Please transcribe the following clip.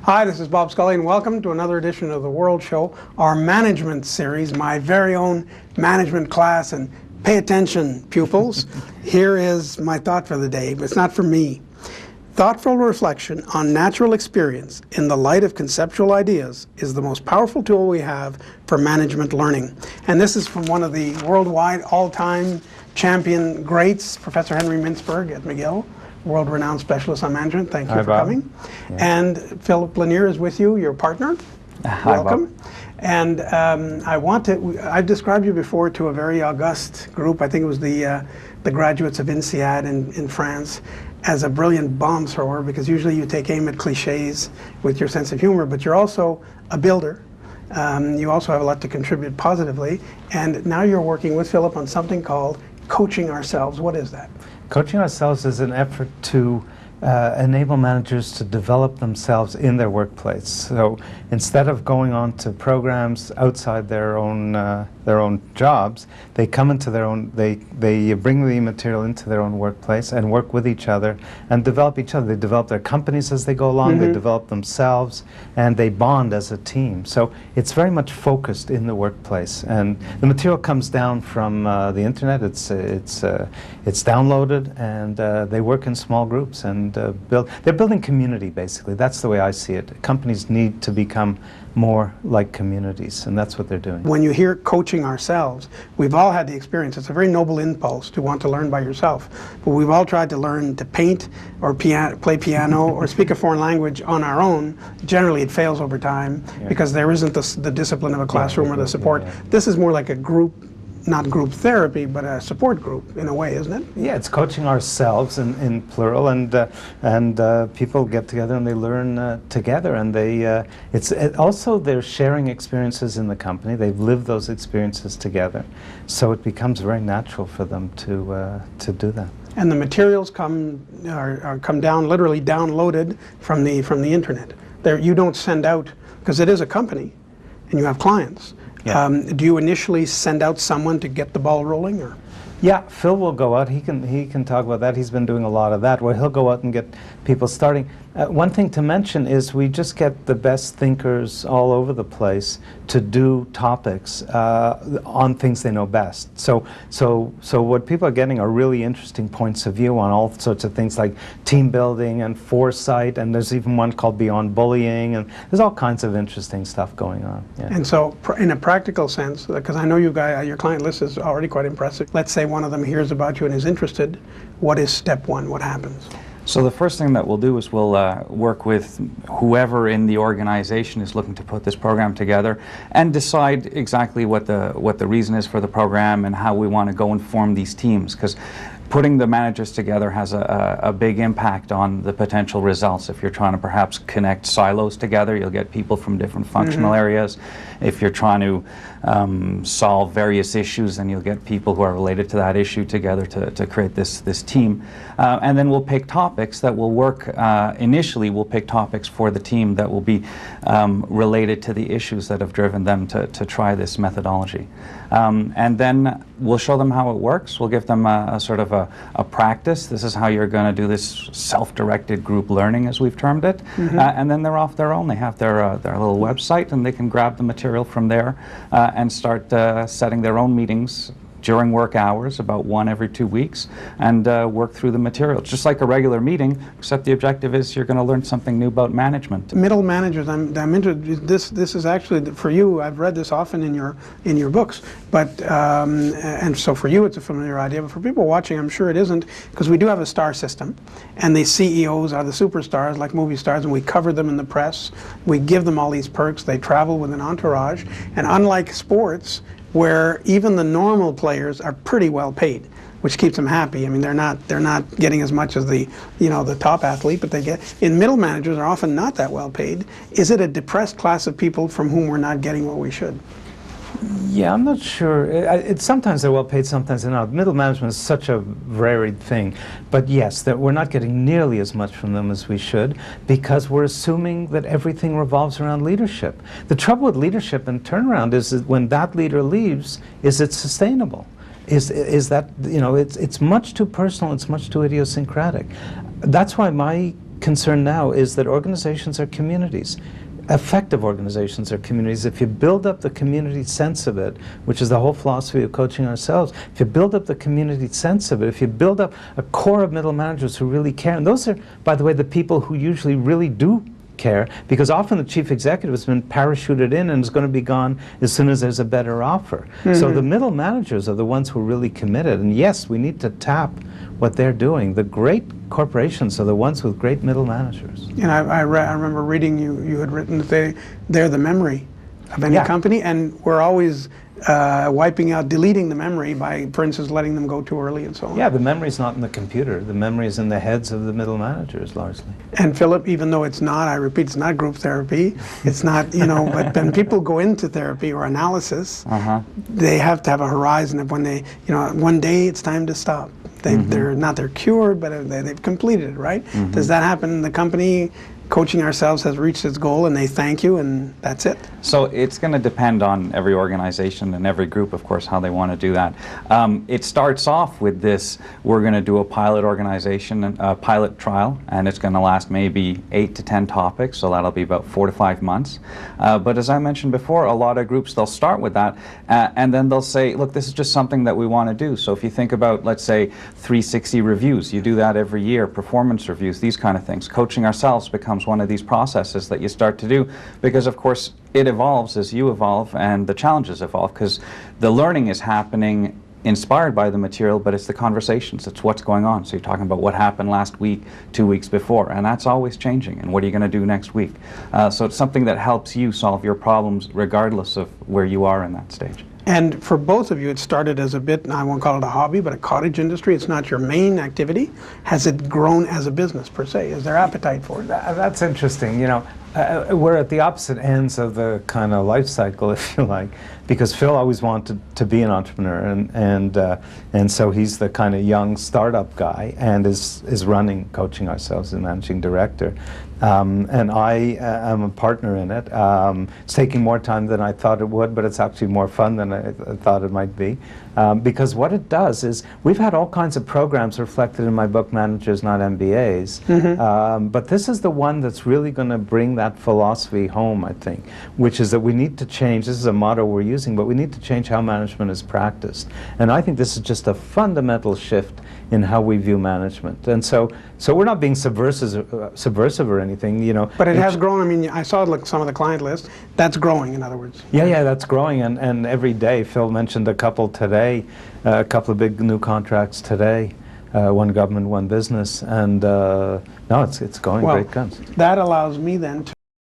Hi, this is Bob Scully, and welcome to another edition of The World Show, our management series, my very own management class. And pay attention, pupils. Here is my thought for the day, but it's not for me. Thoughtful reflection on natural experience in the light of conceptual ideas is the most powerful tool we have for management learning. And this is from one of the worldwide all-time champion greats, Professor Henry Mintzberg at McGill, world-renowned specialist on management. Thank you for coming. Yeah. And Phil LeNir is with you, your partner. Hi, welcome. Bob. And I've described you before to a very august group. I think it was the graduates of INSEAD in France, as a brilliant bomb thrower, because usually you take aim at cliches with your sense of humor, but you're also a builder. You also have a lot to contribute positively. And now you're working with Philip on something called Coaching Ourselves. What is that? Coaching Ourselves is an effort to enable managers to develop themselves in their workplace. So instead of going on to programs outside their own jobs, they come into their own, they bring the material into their own workplace and work with each other and develop each other. They develop their companies as they go along, they develop themselves, and they bond as a team. So it's very much focused in the workplace. And the material comes down from the internet. It's downloaded, and they work in small groups and they're building community, basically. That's the way I see it. Companies need to become more like communities, and that's what they're doing. When you hear coaching ourselves, we've all had the experience. It's a very noble impulse to want to learn by yourself, but we've all tried to learn to paint or play piano or speak a foreign language on our own. Generally it fails over time because there isn't the discipline of a classroom or the support. This is more like a group, not group therapy, but a support group in a way, isn't it? Yeah, it's coaching ourselves in plural, and people get together and they learn together, and also they're sharing experiences in the company. They've lived those experiences together, so it becomes very natural for them to do that. And the materials come down, literally downloaded from the internet. You don't send out, because it is a company, and you have clients. Yeah. Do you initially send out someone to get the ball rolling, or? Yeah, Phil will go out. He can talk about that. He's been doing a lot of that, where he'll go out and get people starting. One thing to mention is we just get the best thinkers all over the place to do topics on things they know best. So what people are getting are really interesting points of view on all sorts of things like team building and foresight, and there's even one called Beyond Bullying, and there's all kinds of interesting stuff going on. Yeah. And so, in a practical sense, because I know your client list is already quite impressive. Let's say one of them hears about you and is interested. What is step one? What happens? So the first thing that we'll do is we'll work with whoever in the organization is looking to put this program together and decide exactly what the reason is for the program and how we want to go and form these teams, because putting the managers together has a big impact on the potential results. If you're trying to perhaps connect silos together, you'll get people from different functional areas. If you're trying to solve various issues, then you'll get people who are related to that issue together to create this team. And then we'll pick topics that will work. Initially, we'll pick topics for the team that will be related to the issues that have driven them to try this methodology. And then we'll show them how it works. We'll give them a sort of a practice. This is how you're going to do this self-directed group learning, as we've termed it. And then they're off their own. They have their little website, and they can grab the material from there and start setting their own meetings during work hours, about one every 2 weeks, and work through the material. Just like a regular meeting, except the objective is you're going to learn something new about management. Middle managers, I'm interested. This is actually for you. I've read this often in your books, but and so for you it's a familiar idea. But for people watching, I'm sure it isn't, because we do have a star system, and the CEOs are the superstars, like movie stars, and we cover them in the press. We give them all these perks. They travel with an entourage, and unlike sports, where even the normal players are pretty well paid, which keeps them happy. I mean, they're not getting as much as the top athlete, but they get. In middle managers are often not that well paid. Is it a depressed class of people from whom we're not getting what we should? Yeah, I'm not sure. Sometimes they're well paid, sometimes they're not. Middle management is such a varied thing. But yes, we're not getting nearly as much from them as we should, because we're assuming that everything revolves around leadership. The trouble with leadership and turnaround is that when that leader leaves, is it sustainable? Is that, it's much too personal, it's much too idiosyncratic. That's why my concern now is that organizations are communities. Effective organizations are communities. If you build up the community sense of it, which is the whole philosophy of coaching ourselves, if you build up the community sense of it, if you build up a core of middle managers who really care, and those are, by the way, the people who usually really do care, because often the chief executive has been parachuted in and is going to be gone as soon as there's a better offer. So the middle managers are the ones who are really committed, and yes, we need to tap what they're doing. The great corporations are the ones with great middle managers. And I remember reading you had written that they're the memory of any company, and we're always wiping out, deleting the memory by, for instance, letting them go too early and so on. Yeah, the memory's not in the computer. The memory is in the heads of the middle managers, largely. And Philip, even though it's not, I repeat, it's not group therapy, it's not, you know, but when people go into therapy or analysis, they have to have a horizon of when they, you know, one day it's time to stop. They're cured, but they've completed it, right? Does that happen in the company? Coaching Ourselves has reached its goal and they thank you and that's it? So it's going to depend on every organization and every group, of course, how they want to do that. It starts off with this, we're going to do a pilot organization, a pilot trial, and it's going to last maybe 8 to 10 topics, so that'll be about 4 to 5 months. But as I mentioned before, a lot of groups, they'll start with that and then they'll say, look, this is just something that we want to do. So if you think about, let's say, 360 reviews, you do that every year, performance reviews, these kind of things. Coaching Ourselves becomes one of these processes that you start to do, because of course it evolves as you evolve and the challenges evolve, because the learning is happening inspired by the material, but it's the conversations, it's what's going on. So you're talking about what happened last week, 2 weeks before, and that's always changing, and what are you going to do next week? So it's something that helps you solve your problems regardless of where you are in that stage. And for both of you, it started as a bit, I won't call it a hobby, but a cottage industry. It's not your main activity. Has it grown as a business per se? Is there appetite for it? That's interesting. You know, we're at the opposite ends of the kind of life cycle, if you like, because Phil always wanted to be an entrepreneur, and so he's the kind of young startup guy and is running Coaching Ourselves as managing director. And I am a partner in it. It's taking more time than I thought it would, but it's actually more fun than I thought it might be. Because what it does is, we've had all kinds of programs reflected in my book, Managers Not MBAs, but this is the one that's really going to bring that philosophy home, I think, which is that we need to change, this is a motto we're using, but we need to change how management is practiced. And I think this is just a fundamental shift in how we view management. And so we're not being subversive or anything, you know. But it has grown. I mean, I saw like some of the client lists. That's growing, in other words. Yeah, that's growing, and every day. Phil mentioned a couple today, a couple of big new contracts today, one government, one business, and no, it's going great guns. That allows me then to